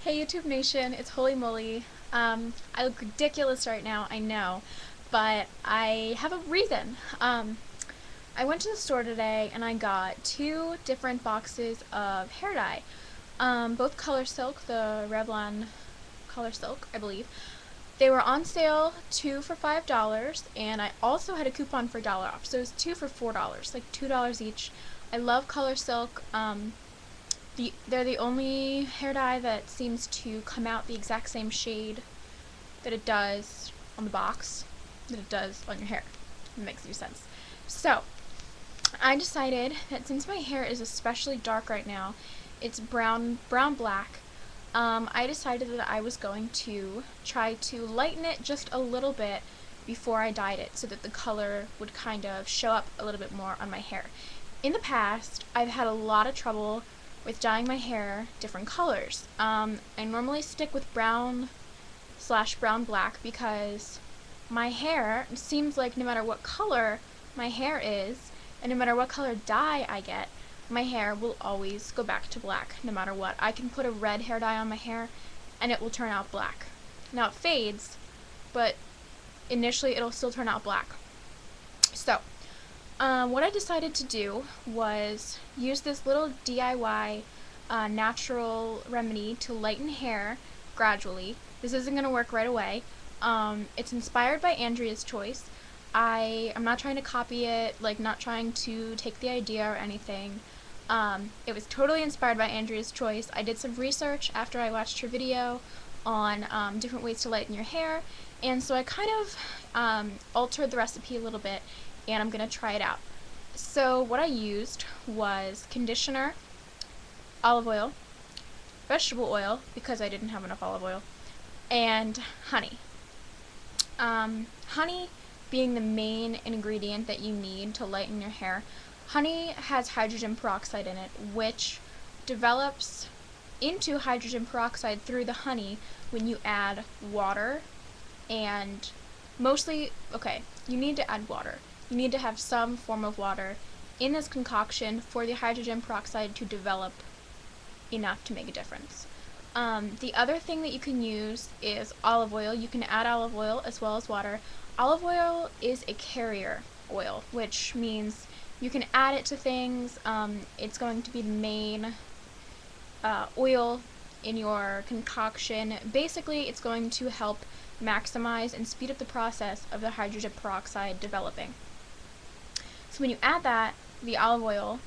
Hey YouTube Nation, it's Holy Moly. I look ridiculous right now, I know, but I have a reason. I went to the store today and I got two different boxes of hair dye. Both Color Silk, the Revlon Color Silk, I believe. They were on sale, two for $5, and I also had a coupon for $1 off, so it was two for $4, like $2 each. I love Color Silk. They're the only hair dye that seems to come out the exact same shade that it does on the box that it does on your hair. It makes any sense. So, I decided that since my hair is especially dark right now, it's brown black, I decided that I was going to try to lighten it just a little bit before I dyed it so that the color would kind of show up a little bit more on my hair. In the past, I've had a lot of trouble with dyeing my hair different colors. I normally stick with brown/brown black because my hair seems like no matter what color my hair is, and no matter what color dye I get, my hair will always go back to black no matter what. I can put a red hair dye on my hair and it will turn out black. Now it fades, but initially it'll still turn out black. So, what I decided to do was use this little DIY natural remedy to lighten hair gradually. This isn't going to work right away. It's inspired by AndreasChoice. I'm not trying to copy it, like not trying to take the idea or anything. It was totally inspired by AndreasChoice. I did some research after I watched her video on different ways to lighten your hair, and so I kind of altered the recipe a little bit, and I'm going to try it out. So what I used was conditioner, olive oil, vegetable oil, because I didn't have enough olive oil, and honey. Honey being the main ingredient that you need to lighten your hair. Honey has hydrogen peroxide in it, which develops into hydrogen peroxide through the honey when you add water, and mostly, you need to add water. You need to have some form of water in this concoction for the hydrogen peroxide to develop enough to make a difference. The other thing that you can use is olive oil. You can add olive oil as well as water. Olive oil is a carrier oil, which means you can add it to things. It's going to be the main oil in your concoction. Basically, it's going to help maximize and speed up the process of the hydrogen peroxide developing. So when you add the olive oil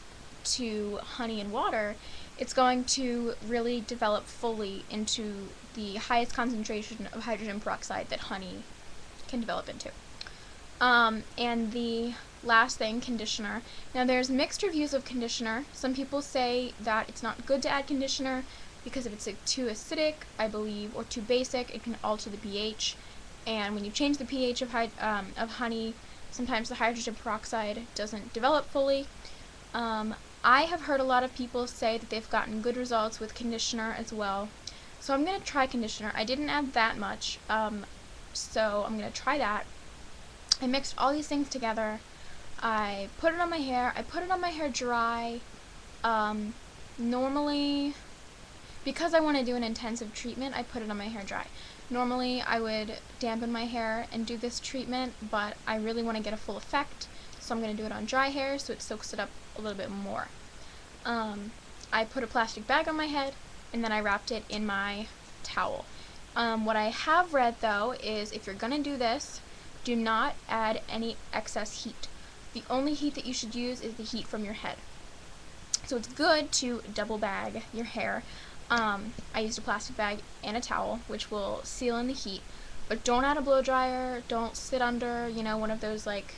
to honey and water, it's going to really develop fully into the highest concentration of hydrogen peroxide that honey can develop into. And the last thing, conditioner. Now there's mixed reviews of conditioner. Some people say that it's not good to add conditioner because if it's too acidic, I believe, or too basic, it can alter the pH. And when you change the pH of honey, sometimes the hydrogen peroxide doesn't develop fully. I have heard a lot of people say that they've gotten good results with conditioner as well. So I'm going to try conditioner. I didn't add that much, so I'm going to try that. I mixed all these things together. I put it on my hair. I put it on my hair dry. Normally, because I want to do an intensive treatment, I put it on my hair dry. Normally, I would dampen my hair and do this treatment, but I really want to get a full effect, so I'm going to do it on dry hair so it soaks it up a little bit more. I put a plastic bag on my head, and then I wrapped it in my towel. What I have read, though, is if you're going to do this, do not add any excess heat. The only heat that you should use is the heat from your head. So it's good to double bag your hair. I used a plastic bag and a towel, which will seal in the heat, but don't add a blow dryer, don't sit under, one of those like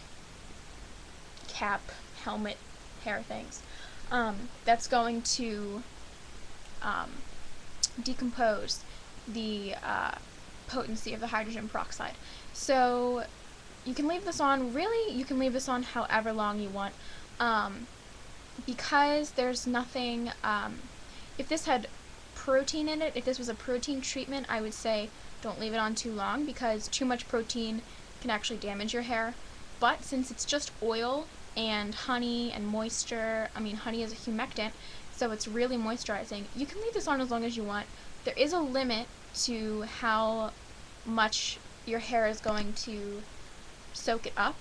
cap, helmet, hair things. That's going to decompose the potency of the hydrogen peroxide. So you can leave this on, you can leave this on however long you want, because there's nothing, if this had protein in it, if this was a protein treatment, I would say don't leave it on too long because too much protein can actually damage your hair. But since it's just oil and honey and moisture, honey is a humectant, so it's really moisturizing. You can leave this on as long as you want. There is a limit to how much your hair is going to soak it up.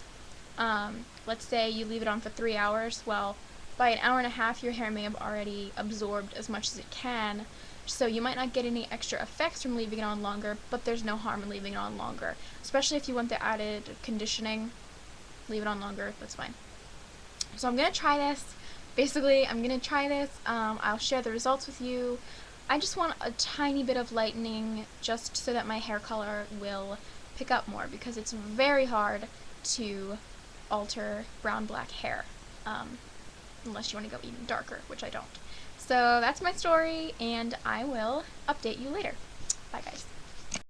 Let's say you leave it on for 3 hours. Well, by an hour and a half, your hair may have already absorbed as much as it can, so you might not get any extra effects from leaving it on longer, but there's no harm in leaving it on longer. Especially if you want the added conditioning, leave it on longer, that's fine. So I'm going to try this. Basically, I'm going to try this. I'll share the results with you. I just want a tiny bit of lightening just so that my hair color will pick up more, because it's very hard to alter brown-black hair, unless you want to go even darker, which I don't. So that's my story, and I will update you later. Bye, guys.